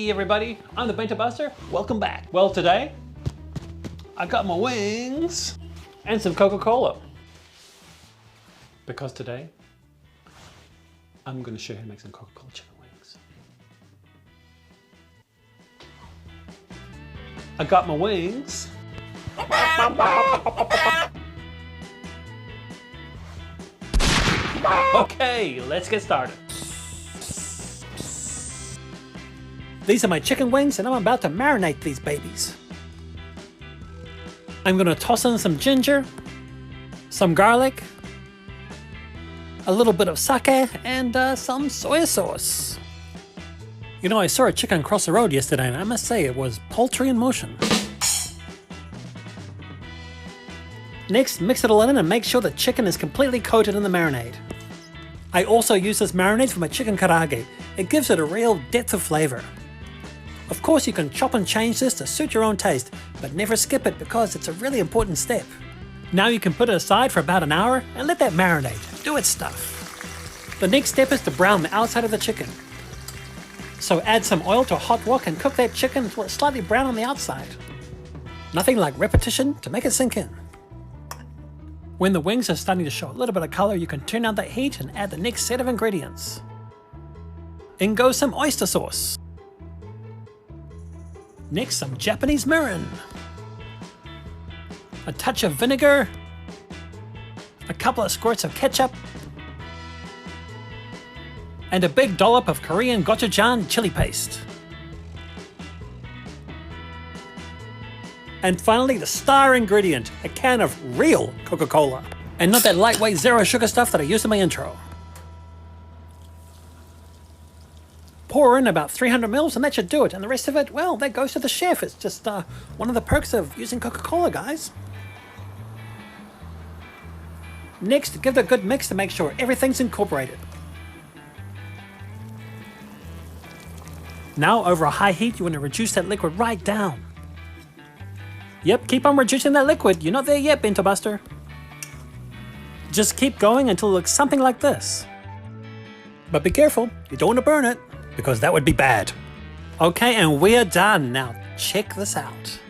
Hey everybody, I'm the Bento Buster. Welcome back. Well, today I got my wings and some Coca Cola because today I'm going to show you how to make some Coca Cola chicken wings. I got my wings. Okay, let's get started. These are my chicken wings and I'm about to marinate these babies. I'm going to toss in some ginger, some garlic, a little bit of sake, and some soy sauce. You know, I saw a chicken cross the road yesterday and I must say it was poultry in motion. Next, mix it all in and make sure the chicken is completely coated in the marinade. I also use this marinade for my chicken karaage. It gives it a real depth of flavor. Of course, you can chop and change this to suit your own taste, but never skip it because it's a really important step. Now you can put it aside for about an hour and let that marinate, do its stuff. The next step is to brown the outside of the chicken. So add some oil to a hot wok and cook that chicken until it's slightly brown on the outside. Nothing like repetition to make it sink in. When the wings are starting to show a little bit of color, you can turn down the heat and add the next set of ingredients. In goes some oyster sauce. Next, some Japanese mirin. A touch of vinegar. A couple of squirts of ketchup. And a big dollop of Korean gochujang chili paste. And finally, the star ingredient, a can of real Coca Cola. And not that lightweight zero sugar stuff that I used in my intro. Pour in about 300 mils and that should do it. And the rest of it, well, that goes to the chef. It's just one of the perks of using Coca Cola, guys. Next, give it a good mix to make sure everything's incorporated. Now, over a high heat, you want to reduce that liquid right down. Yep, keep on reducing that liquid. You're not there yet, Bento Buster. Just keep going until it looks something like this. But be careful, you don't want to burn it, because that would be bad. Okay, and we're done. Now, check this out.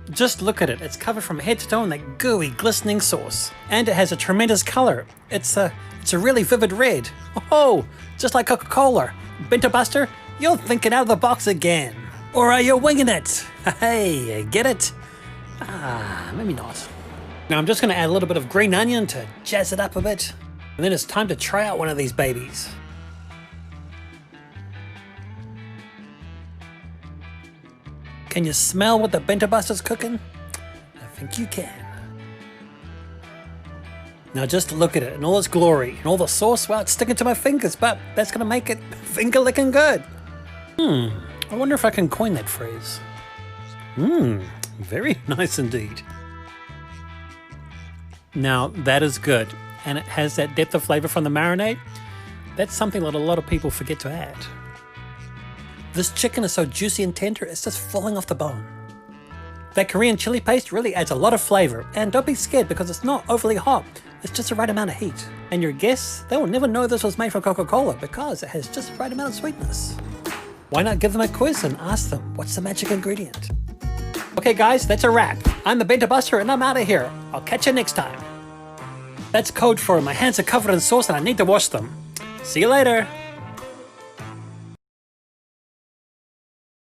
Just look at it. It's covered from head to toe in that gooey, glistening sauce. And it has a tremendous color. It's a really vivid red. Oh, just like Coca Cola. Bento Buster, you're thinking out of the box again. Or are you winging it? Hey, get it? Maybe not. Now I'm just going to add a little bit of green onion to jazz it up a bit. And then it's time to try out one of these babies. Can you smell what the Bento Buster's cooking? I think you can. Now just look at it in all its glory. And all the sauce, well, it's sticking to my fingers, but that's going to make it finger-licking good. I wonder if I can coin that phrase. Very nice indeed. Now that is good, and it has that depth of flavor from the marinade. That's something that a lot of people forget to add. This chicken is so juicy and tender, it's just falling off the bone. That Korean chili paste really adds a lot of flavor, and don't be scared because it's not overly hot. It's just the right amount of heat. And your guests, they will never know this was made from Coca Cola because it has just the right amount of sweetness. Why not give them a quiz and ask them what's the magic ingredient? Okay guys, that's a wrap. I'm the Bento Buster and I'm out of here. I'll catch you next time. That's code for my hands are covered in sauce and I need to wash them. See you later.